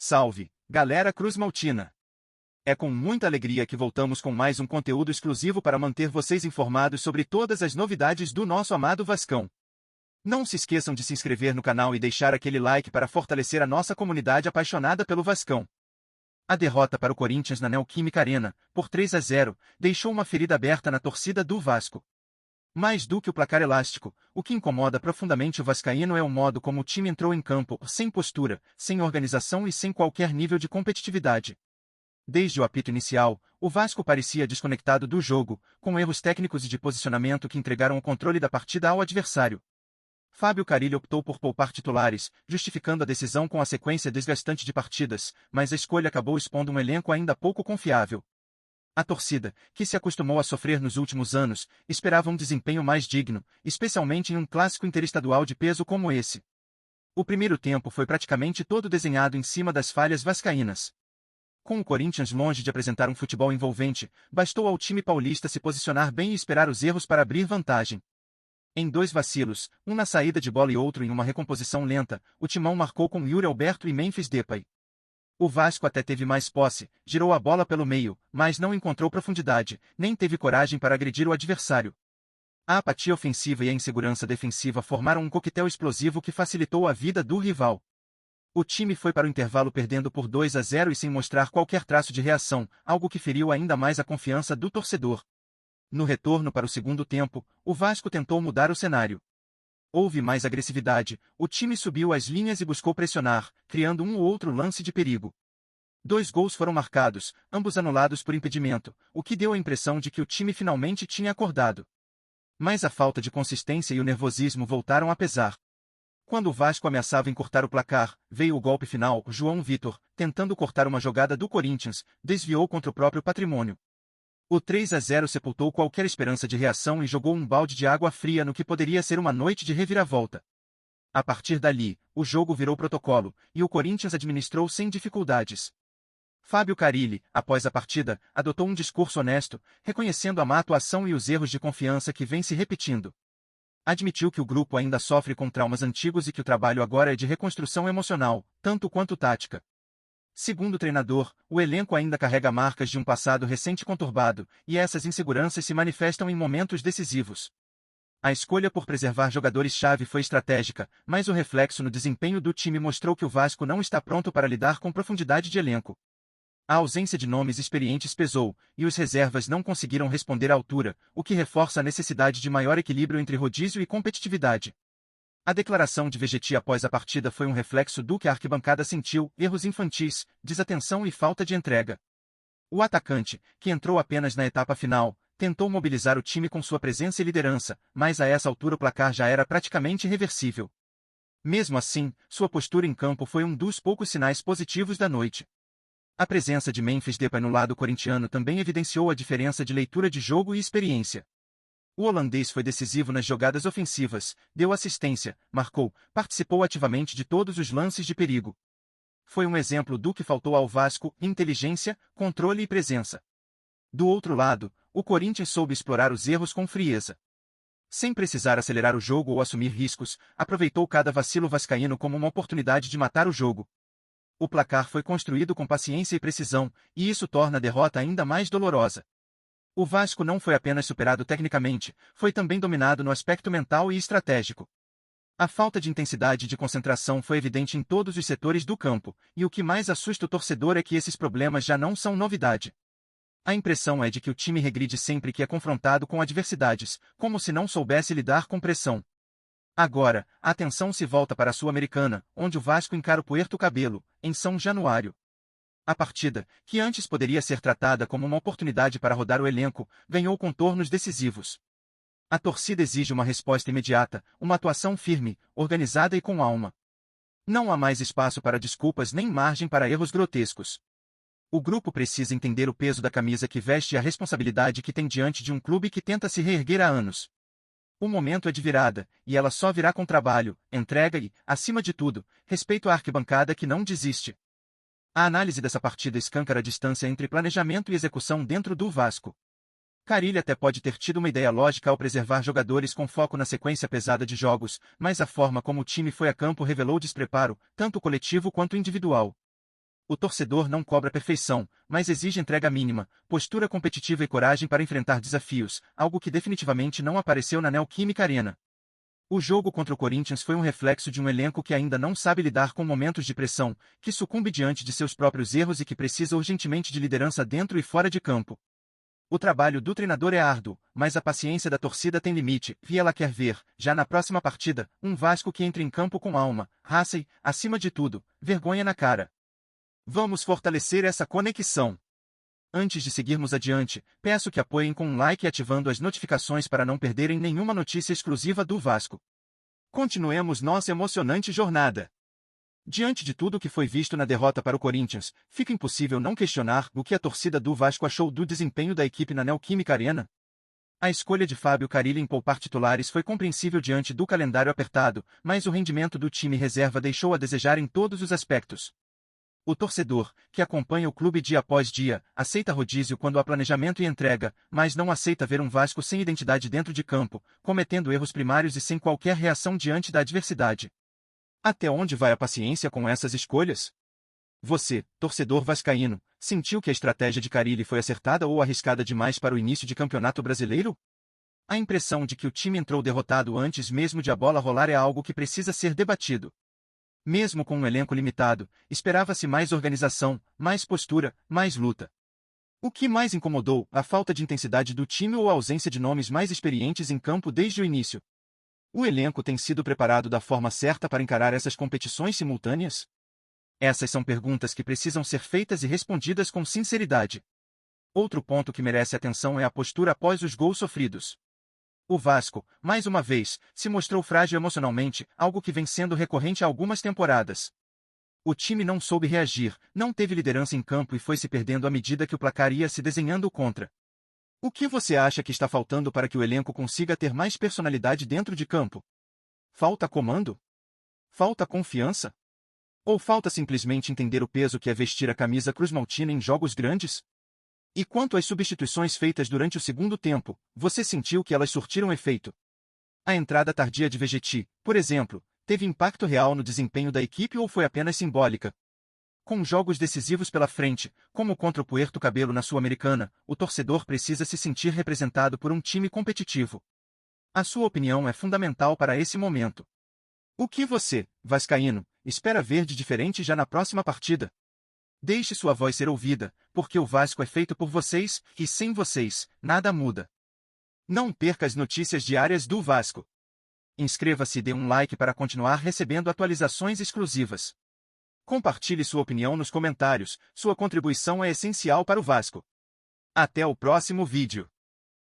Salve, galera Cruz Maltina! É com muita alegria que voltamos com mais um conteúdo exclusivo para manter vocês informados sobre todas as novidades do nosso amado Vascão. Não se esqueçam de se inscrever no canal e deixar aquele like para fortalecer a nossa comunidade apaixonada pelo Vascão. A derrota para o Corinthians na Neoquímica Arena, por 3-0, deixou uma ferida aberta na torcida do Vasco. Mais do que o placar elástico, o que incomoda profundamente o vascaíno é o modo como o time entrou em campo, sem postura, sem organização e sem qualquer nível de competitividade. Desde o apito inicial, o Vasco parecia desconectado do jogo, com erros técnicos e de posicionamento que entregaram o controle da partida ao adversário. Fábio Carille optou por poupar titulares, justificando a decisão com a sequência desgastante de partidas, mas a escolha acabou expondo um elenco ainda pouco confiável. A torcida, que se acostumou a sofrer nos últimos anos, esperava um desempenho mais digno, especialmente em um clássico interestadual de peso como esse. O primeiro tempo foi praticamente todo desenhado em cima das falhas vascaínas. Com o Corinthians longe de apresentar um futebol envolvente, bastou ao time paulista se posicionar bem e esperar os erros para abrir vantagem. Em dois vacilos, um na saída de bola e outro em uma recomposição lenta, o Timão marcou com Yuri Alberto e Memphis Depay. O Vasco até teve mais posse, girou a bola pelo meio, mas não encontrou profundidade, nem teve coragem para agredir o adversário. A apatia ofensiva e a insegurança defensiva formaram um coquetel explosivo que facilitou a vida do rival. O time foi para o intervalo perdendo por 2-0 e sem mostrar qualquer traço de reação, algo que feriu ainda mais a confiança do torcedor. No retorno para o segundo tempo, o Vasco tentou mudar o cenário. Houve mais agressividade, o time subiu as linhas e buscou pressionar, criando um ou outro lance de perigo. 2 gols foram marcados, ambos anulados por impedimento, o que deu a impressão de que o time finalmente tinha acordado. Mas a falta de consistência e o nervosismo voltaram a pesar. Quando o Vasco ameaçava encurtar o placar, veio o golpe final, João Vitor, tentando cortar uma jogada do Corinthians, desviou contra o próprio patrimônio. O 3-0 sepultou qualquer esperança de reação e jogou um balde de água fria no que poderia ser uma noite de reviravolta. A partir dali, o jogo virou protocolo, e o Corinthians administrou sem dificuldades. Fábio Carille, após a partida, adotou um discurso honesto, reconhecendo a má atuação e os erros de confiança que vêm se repetindo. Admitiu que o grupo ainda sofre com traumas antigos e que o trabalho agora é de reconstrução emocional, tanto quanto tática. Segundo o treinador, o elenco ainda carrega marcas de um passado recente conturbado, e essas inseguranças se manifestam em momentos decisivos. A escolha por preservar jogadores-chave foi estratégica, mas o reflexo no desempenho do time mostrou que o Vasco não está pronto para lidar com profundidade de elenco. A ausência de nomes experientes pesou, e os reservas não conseguiram responder à altura, o que reforça a necessidade de maior equilíbrio entre rodízio e competitividade. A declaração de Vegetti após a partida foi um reflexo do que a arquibancada sentiu: erros infantis, desatenção e falta de entrega. O atacante, que entrou apenas na etapa final, tentou mobilizar o time com sua presença e liderança, mas a essa altura o placar já era praticamente irreversível. Mesmo assim, sua postura em campo foi um dos poucos sinais positivos da noite. A presença de Memphis Depay no lado corintiano também evidenciou a diferença de leitura de jogo e experiência. O holandês foi decisivo nas jogadas ofensivas, deu assistência, marcou, participou ativamente de todos os lances de perigo. Foi um exemplo do que faltou ao Vasco: inteligência, controle e presença. Do outro lado, o Corinthians soube explorar os erros com frieza. Sem precisar acelerar o jogo ou assumir riscos, aproveitou cada vacilo vascaíno como uma oportunidade de matar o jogo. O placar foi construído com paciência e precisão, e isso torna a derrota ainda mais dolorosa. O Vasco não foi apenas superado tecnicamente, foi também dominado no aspecto mental e estratégico. A falta de intensidade e de concentração foi evidente em todos os setores do campo, e o que mais assusta o torcedor é que esses problemas já não são novidade. A impressão é de que o time regride sempre que é confrontado com adversidades, como se não soubesse lidar com pressão. Agora, a atenção se volta para a Sul-Americana, onde o Vasco encara o Puerto Cabello, em São Januário. A partida, que antes poderia ser tratada como uma oportunidade para rodar o elenco, ganhou contornos decisivos. A torcida exige uma resposta imediata, uma atuação firme, organizada e com alma. Não há mais espaço para desculpas nem margem para erros grotescos. O grupo precisa entender o peso da camisa que veste e a responsabilidade que tem diante de um clube que tenta se reerguer há anos. O momento é de virada, e ela só virá com trabalho, entrega e, acima de tudo, respeito à arquibancada que não desiste. A análise dessa partida escancara a distância entre planejamento e execução dentro do Vasco. Carille até pode ter tido uma ideia lógica ao preservar jogadores com foco na sequência pesada de jogos, mas a forma como o time foi a campo revelou despreparo, tanto coletivo quanto individual. O torcedor não cobra perfeição, mas exige entrega mínima, postura competitiva e coragem para enfrentar desafios, algo que definitivamente não apareceu na Neoquímica Arena. O jogo contra o Corinthians foi um reflexo de um elenco que ainda não sabe lidar com momentos de pressão, que sucumbe diante de seus próprios erros e que precisa urgentemente de liderança dentro e fora de campo. O trabalho do treinador é árduo, mas a paciência da torcida tem limite, e ela quer ver, já na próxima partida, um Vasco que entre em campo com alma, raça e, acima de tudo, vergonha na cara. Vamos fortalecer essa conexão. Antes de seguirmos adiante, peço que apoiem com um like e ativando as notificações para não perderem nenhuma notícia exclusiva do Vasco. Continuemos nossa emocionante jornada. Diante de tudo o que foi visto na derrota para o Corinthians, fica impossível não questionar o que a torcida do Vasco achou do desempenho da equipe na Neoquímica Arena. A escolha de Fábio Carille em poupar titulares foi compreensível diante do calendário apertado, mas o rendimento do time reserva deixou a desejar em todos os aspectos. O torcedor, que acompanha o clube dia após dia, aceita rodízio quando há planejamento e entrega, mas não aceita ver um Vasco sem identidade dentro de campo, cometendo erros primários e sem qualquer reação diante da adversidade. Até onde vai a paciência com essas escolhas? Você, torcedor vascaíno, sentiu que a estratégia de Carille foi acertada ou arriscada demais para o início de campeonato brasileiro? A impressão de que o time entrou derrotado antes mesmo de a bola rolar é algo que precisa ser debatido. Mesmo com um elenco limitado, esperava-se mais organização, mais postura, mais luta. O que mais incomodou, a falta de intensidade do time ou a ausência de nomes mais experientes em campo desde o início? O elenco tem sido preparado da forma certa para encarar essas competições simultâneas? Essas são perguntas que precisam ser feitas e respondidas com sinceridade. Outro ponto que merece atenção é a postura após os gols sofridos. O Vasco, mais uma vez, se mostrou frágil emocionalmente, algo que vem sendo recorrente há algumas temporadas. O time não soube reagir, não teve liderança em campo e foi se perdendo à medida que o placar ia se desenhando contra. O que você acha que está faltando para que o elenco consiga ter mais personalidade dentro de campo? Falta comando? Falta confiança? Ou falta simplesmente entender o peso que é vestir a camisa cruzmaltina em jogos grandes? E quanto às substituições feitas durante o segundo tempo, você sentiu que elas surtiram efeito? A entrada tardia de Vegetti, por exemplo, teve impacto real no desempenho da equipe ou foi apenas simbólica? Com jogos decisivos pela frente, como contra o Puerto Cabello na Sul-Americana, o torcedor precisa se sentir representado por um time competitivo. A sua opinião é fundamental para esse momento. O que você, vascaíno, espera ver de diferente já na próxima partida? Deixe sua voz ser ouvida, porque o Vasco é feito por vocês, e sem vocês, nada muda. Não perca as notícias diárias do Vasco. Inscreva-se e dê um like para continuar recebendo atualizações exclusivas. Compartilhe sua opinião nos comentários, sua contribuição é essencial para o Vasco. Até o próximo vídeo.